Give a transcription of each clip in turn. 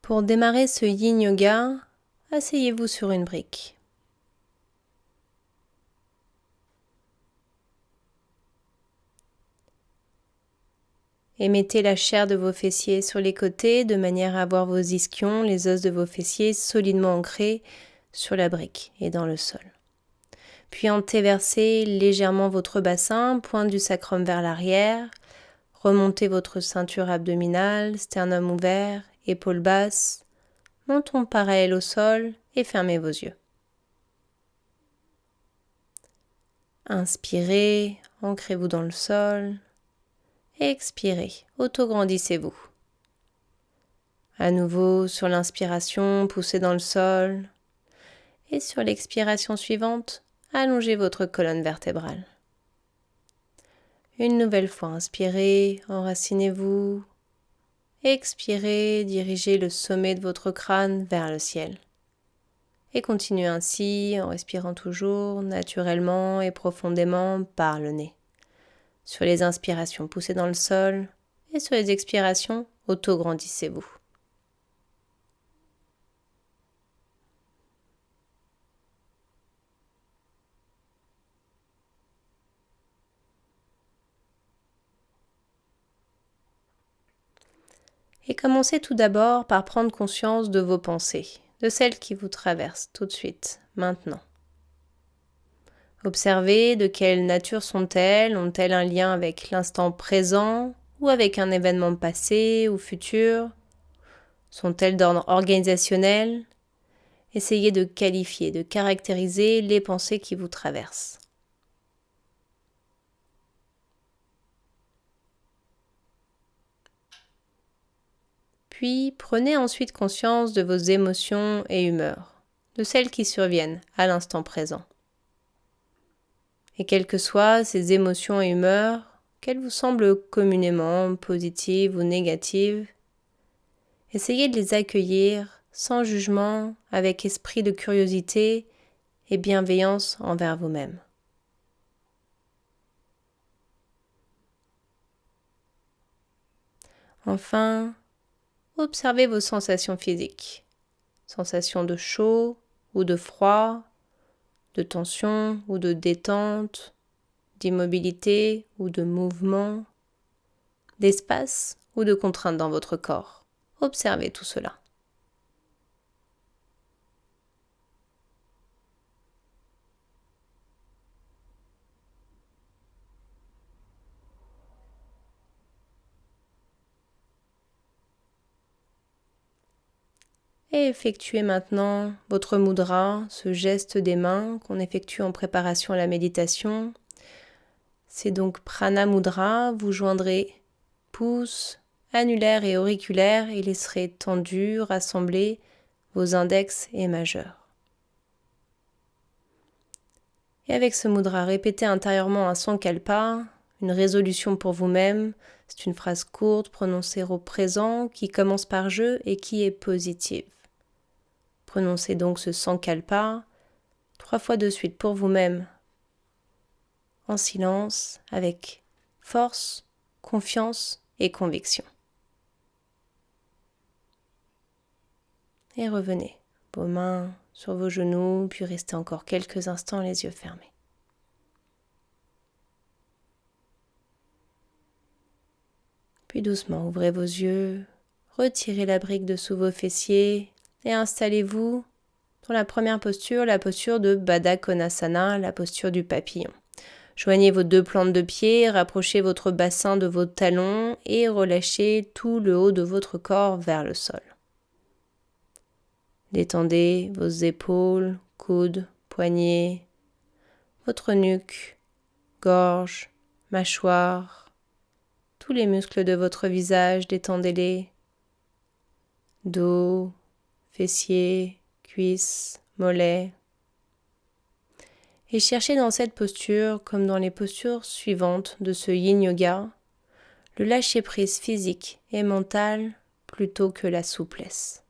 Pour démarrer ce Yin Yoga, asseyez-vous sur une brique. Et mettez la chair de vos fessiers sur les côtés de manière à avoir vos ischions, les os de vos fessiers solidement ancrés sur la brique et dans le sol. Puis anteversez légèrement votre bassin, pointe du sacrum vers l'arrière, remontez votre ceinture abdominale, sternum ouvert, épaules basses, menton parallèle au sol et fermez vos yeux. Inspirez, ancrez-vous dans le sol. Expirez, autograndissez-vous. À nouveau, sur l'inspiration, poussez dans le sol. Et sur l'expiration suivante, allongez votre colonne vertébrale. Une nouvelle fois, inspirez, enracinez-vous. Expirez, dirigez le sommet de votre crâne vers le ciel. Et continuez ainsi en respirant toujours naturellement et profondément par le nez. Sur les inspirations, poussez dans le sol et sur les expirations, autograndissez-vous. Et commencez tout d'abord par prendre conscience de vos pensées, de celles qui vous traversent tout de suite, maintenant. Observez de quelle nature sont-elles, ont-elles un lien avec l'instant présent ou avec un événement passé ou futur? Sont-elles d'ordre organisationnel? Essayez de qualifier, de caractériser les pensées qui vous traversent. Puis prenez ensuite conscience de vos émotions et humeurs, de celles qui surviennent à l'instant présent. Et quelles que soient ces émotions et humeurs, qu'elles vous semblent communément positives ou négatives, essayez de les accueillir sans jugement, avec esprit de curiosité et bienveillance envers vous-même. Enfin, observez vos sensations physiques, sensations de chaud ou de froid, de tension ou de détente, d'immobilité ou de mouvement, d'espace ou de contrainte dans votre corps. Observez tout cela. Et effectuez maintenant votre mudra, ce geste des mains qu'on effectue en préparation à la méditation. C'est donc Prana Mudra, vous joindrez pouce, annulaire et auriculaire et laisserez tendus, rassemblés vos index et majeurs. Et avec ce mudra, répétez intérieurement un sankalpa, une résolution pour vous-même. C'est une phrase courte prononcée au présent qui commence par je et qui est positive. Prononcez donc ce sankalpa 3 fois de suite pour vous-même, en silence, avec force, confiance et conviction. Et revenez, vos mains sur vos genoux, puis restez encore quelques instants les yeux fermés. Puis doucement, ouvrez vos yeux, retirez la brique de sous vos fessiers et installez-vous dans la première posture, la posture de Baddha Konasana, la posture du papillon. Joignez vos 2 plantes de pied, rapprochez votre bassin de vos talons et relâchez tout le haut de votre corps vers le sol. Détendez vos épaules, coudes, poignets, votre nuque, gorge, mâchoire, tous les muscles de votre visage, détendez-les. Dos, fessiers, cuisses, mollets. Et cherchez dans cette posture, comme dans les postures suivantes de ce Yin Yoga, le lâcher-prise physique et mental plutôt que la souplesse.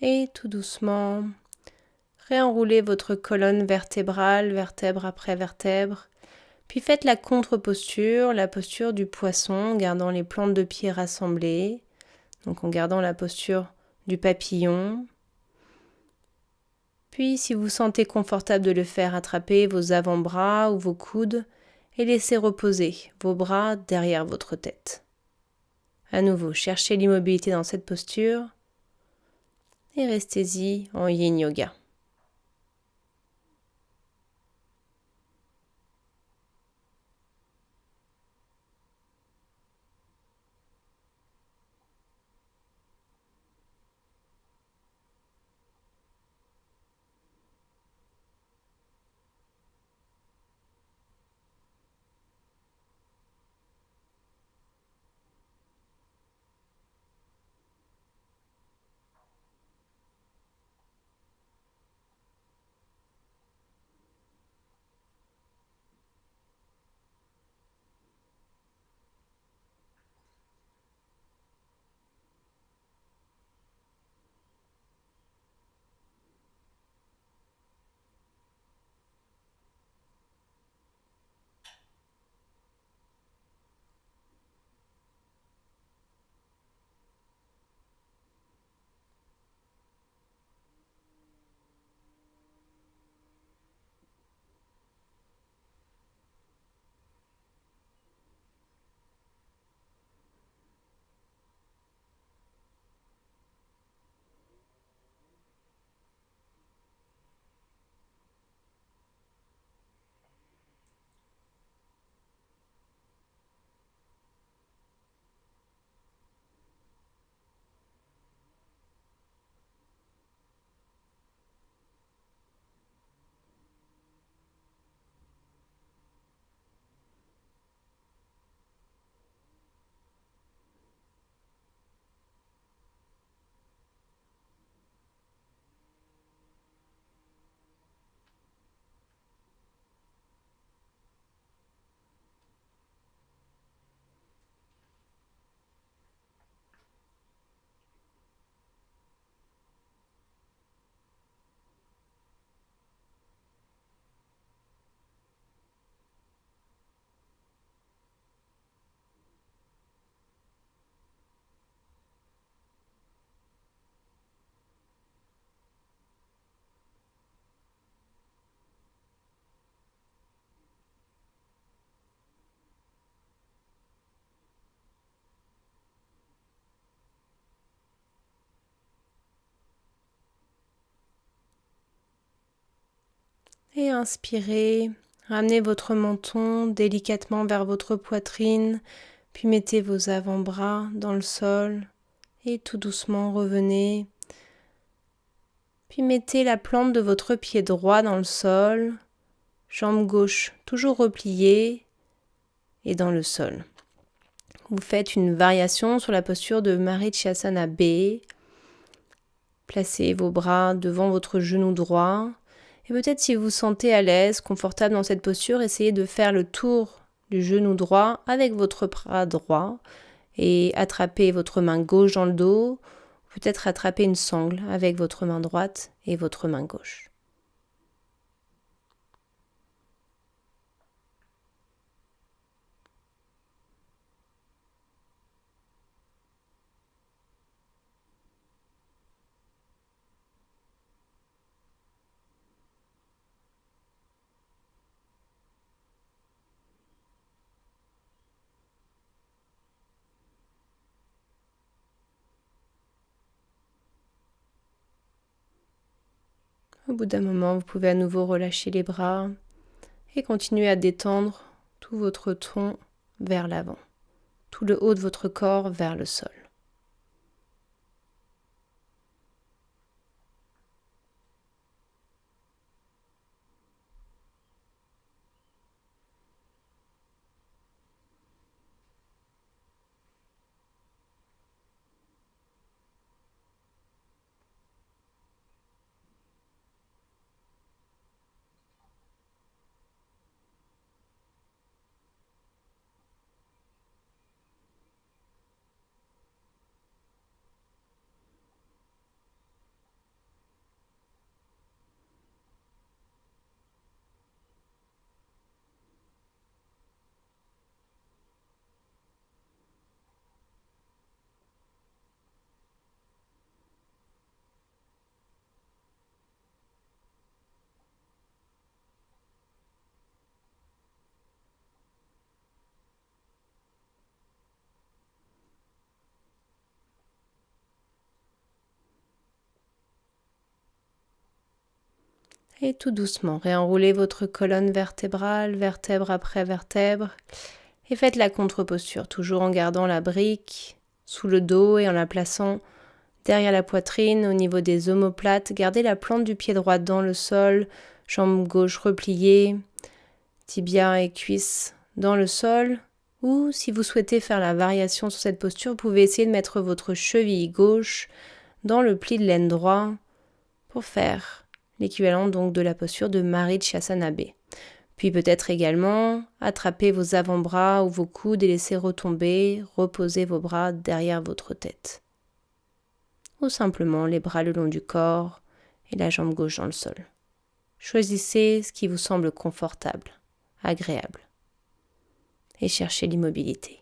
Et tout doucement, réenroulez votre colonne vertébrale, vertèbre après vertèbre. Puis faites la contre-posture, la posture du poisson, en gardant les plantes de pied rassemblées. Donc en gardant la posture du papillon. Puis si vous sentez confortable de le faire, attrapez vos avant-bras ou vos coudes et laissez reposer vos bras derrière votre tête. À nouveau, cherchez l'immobilité dans cette posture et restez-y en Yin Yoga. Et inspirez, ramenez votre menton délicatement vers votre poitrine, puis mettez vos avant-bras dans le sol et tout doucement revenez. Puis mettez la plante de votre pied droit dans le sol, jambe gauche toujours repliée et dans le sol. Vous faites une variation sur la posture de Marichyasana B. Placez vos bras devant votre genou droit. Et peut-être si vous vous sentez à l'aise, confortable dans cette posture, essayez de faire le tour du genou droit avec votre bras droit et attrapez votre main gauche dans le dos. Peut-être attraper une sangle avec votre main droite et votre main gauche. Au bout d'un moment, vous pouvez à nouveau relâcher les bras et continuer à détendre tout votre tronc vers l'avant, tout le haut de votre corps vers le sol. Et tout doucement, réenroulez votre colonne vertébrale, vertèbre après vertèbre, et faites la contre-posture, toujours en gardant la brique sous le dos et en la plaçant derrière la poitrine, au niveau des omoplates. Gardez la plante du pied droit dans le sol, jambe gauche repliée, tibia et cuisse dans le sol. Ou si vous souhaitez faire la variation sur cette posture, vous pouvez essayer de mettre votre cheville gauche dans le pli de l'aine droit pour faire l'équivalent donc de la posture de Marichyasana-B. Puis peut-être également attraper vos avant-bras ou vos coudes et laisser retomber, reposer vos bras derrière votre tête. Ou simplement les bras le long du corps et la jambe gauche dans le sol. Choisissez ce qui vous semble confortable, agréable, et cherchez l'immobilité.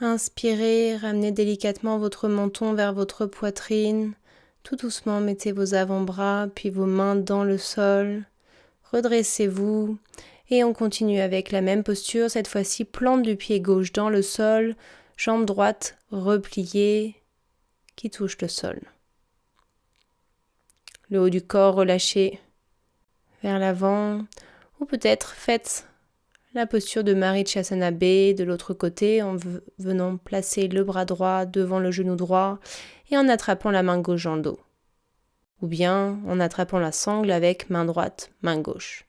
Inspirez, ramenez délicatement votre menton vers votre poitrine. Tout doucement, mettez vos avant-bras, puis vos mains dans le sol. Redressez-vous et on continue avec la même posture. Cette fois-ci, plante du pied gauche dans le sol, jambe droite repliée qui touche le sol. Le haut du corps relâché vers l'avant, ou peut-être faites la posture de Marichyasana-B de l'autre côté en venant placer le bras droit devant le genou droit et en attrapant la main gauche dans le dos. Ou bien en attrapant la sangle avec main droite, main gauche.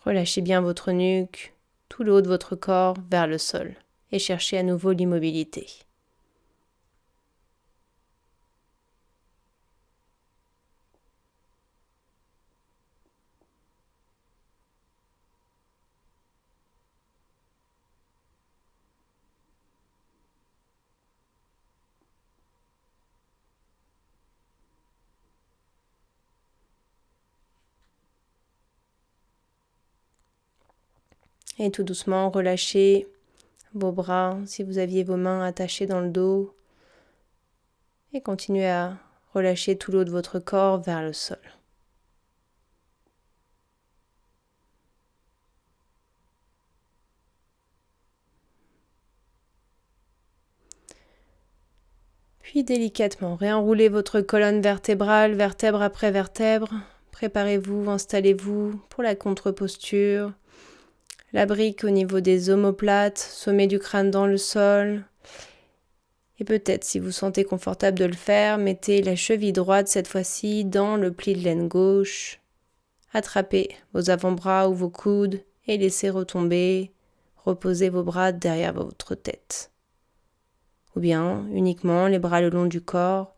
Relâchez bien votre nuque, tout le haut de votre corps vers le sol et cherchez à nouveau l'immobilité. Et tout doucement, relâchez vos bras si vous aviez vos mains attachées dans le dos. Et continuez à relâcher tout le haut de votre corps vers le sol. Puis délicatement, réenroulez votre colonne vertébrale, vertèbre après vertèbre. Préparez-vous, installez-vous pour la contre-posture. La brique au niveau des omoplates, sommet du crâne dans le sol. Et peut-être, si vous sentez confortable de le faire, mettez la cheville droite cette fois-ci dans le pli de l'aine gauche. Attrapez vos avant-bras ou vos coudes et laissez retomber. Reposez vos bras derrière votre tête. Ou bien uniquement les bras le long du corps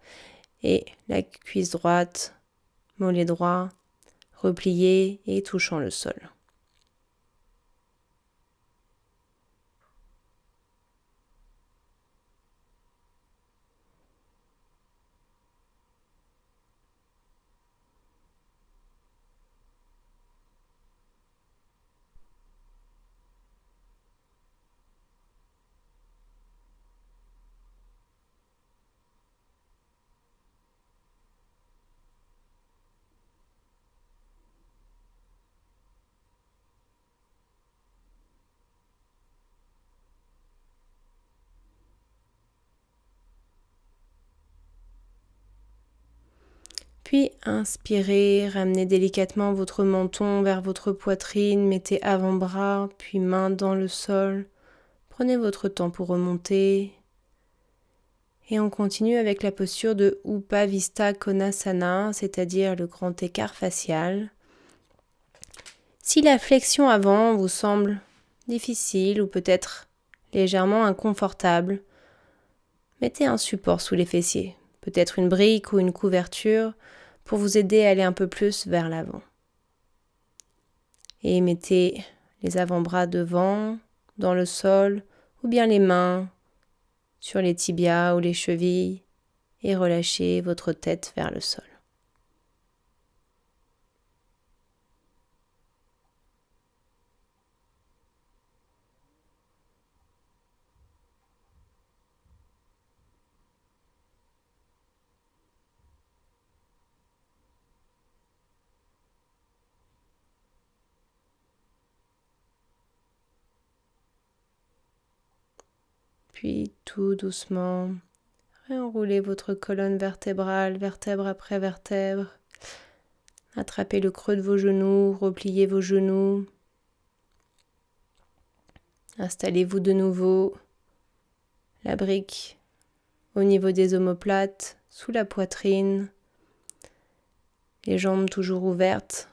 et la cuisse droite, mollet droit, replié et touchant le sol. Puis inspirez, ramenez délicatement votre menton vers votre poitrine, mettez avant-bras, puis main dans le sol. Prenez votre temps pour remonter. Et on continue avec la posture de Upavista Konasana, c'est-à-dire le grand écart facial. Si la flexion avant vous semble difficile ou peut-être légèrement inconfortable, mettez un support sous les fessiers, peut-être une brique ou une couverture pour vous aider à aller un peu plus vers l'avant. Et mettez les avant-bras devant, dans le sol, ou bien les mains sur les tibias ou les chevilles, et relâchez votre tête vers le sol. Puis tout doucement, réenroulez votre colonne vertébrale, vertèbre après vertèbre. Attrapez le creux de vos genoux, repliez vos genoux. Installez-vous de nouveau la brique au niveau des omoplates, sous la poitrine. Les jambes toujours ouvertes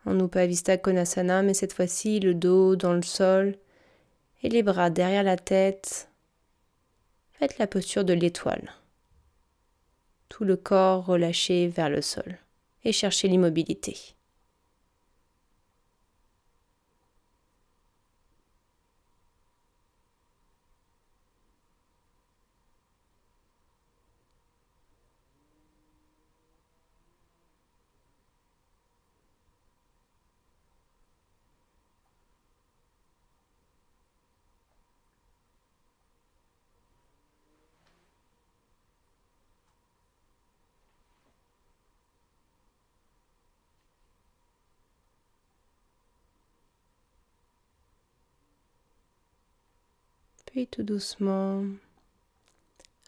en Upavista Konasana, mais cette fois-ci le dos dans le sol et les bras derrière la tête. Faites la posture de l'étoile. Tout le corps relâché vers le sol et cherchez l'immobilité. Puis tout doucement,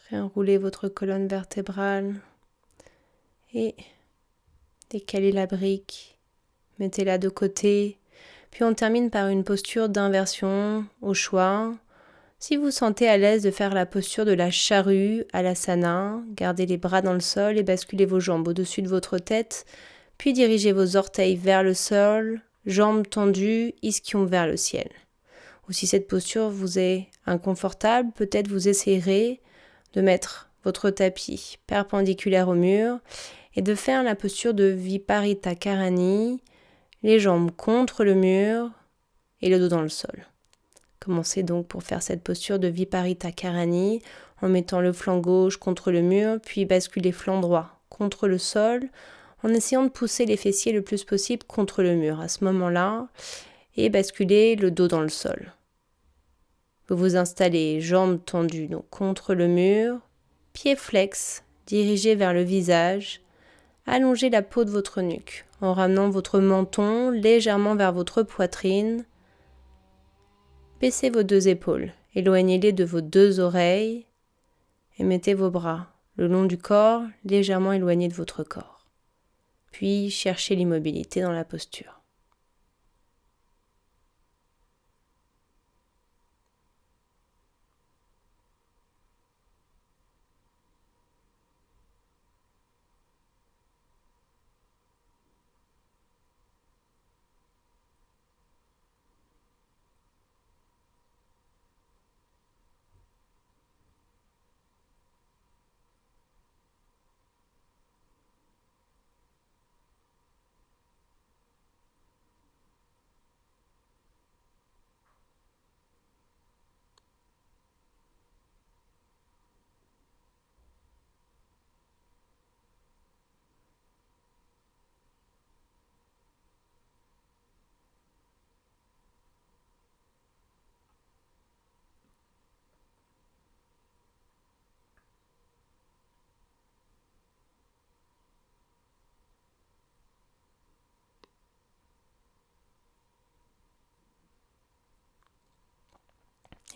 réenroulez votre colonne vertébrale et décalez la brique, mettez-la de côté. Puis on termine par une posture d'inversion au choix. Si vous sentez à l'aise de faire la posture de la charrue à l'asana, gardez les bras dans le sol et basculez vos jambes au-dessus de votre tête, puis dirigez vos orteils vers le sol, jambes tendues, ischion vers le ciel. Ou si cette posture vous est inconfortable, peut-être vous essayerez de mettre votre tapis perpendiculaire au mur et de faire la posture de Viparita Karani, les jambes contre le mur et le dos dans le sol. Commencez donc pour faire cette posture de Viparita Karani en mettant le flanc gauche contre le mur, puis basculez flanc droit contre le sol en essayant de pousser les fessiers le plus possible contre le mur à ce moment-là et basculez le dos dans le sol. Vous vous installez jambes tendues donc contre le mur, pieds flex dirigés vers le visage, allongez la peau de votre nuque en ramenant votre menton légèrement vers votre poitrine. Baissez vos deux épaules, éloignez-les de vos deux oreilles et mettez vos bras le long du corps, légèrement éloignés de votre corps. Puis cherchez l'immobilité dans la posture.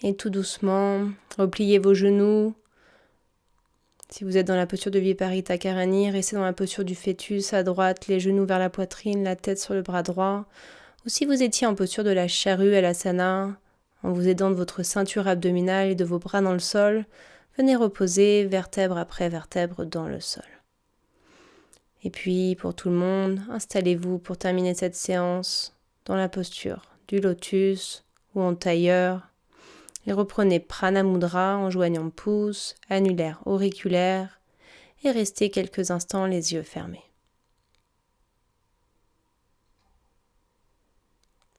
Et tout doucement, repliez vos genoux. Si vous êtes dans la posture de Viparita Karani, restez dans la posture du fœtus à droite, les genoux vers la poitrine, la tête sur le bras droit. Ou si vous étiez en posture de la charrue à l'asana, en vous aidant de votre ceinture abdominale et de vos bras dans le sol, Venez reposer vertèbre après vertèbre dans le sol. Et puis, pour tout le monde, installez-vous pour terminer cette séance dans la posture du lotus ou en tailleur. Et reprenez Prana Mudra en joignant pouces, annulaires, auriculaires et restez quelques instants les yeux fermés.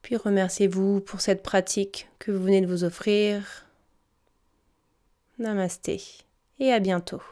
Puis remerciez-vous pour cette pratique que vous venez de vous offrir. Namasté et à bientôt.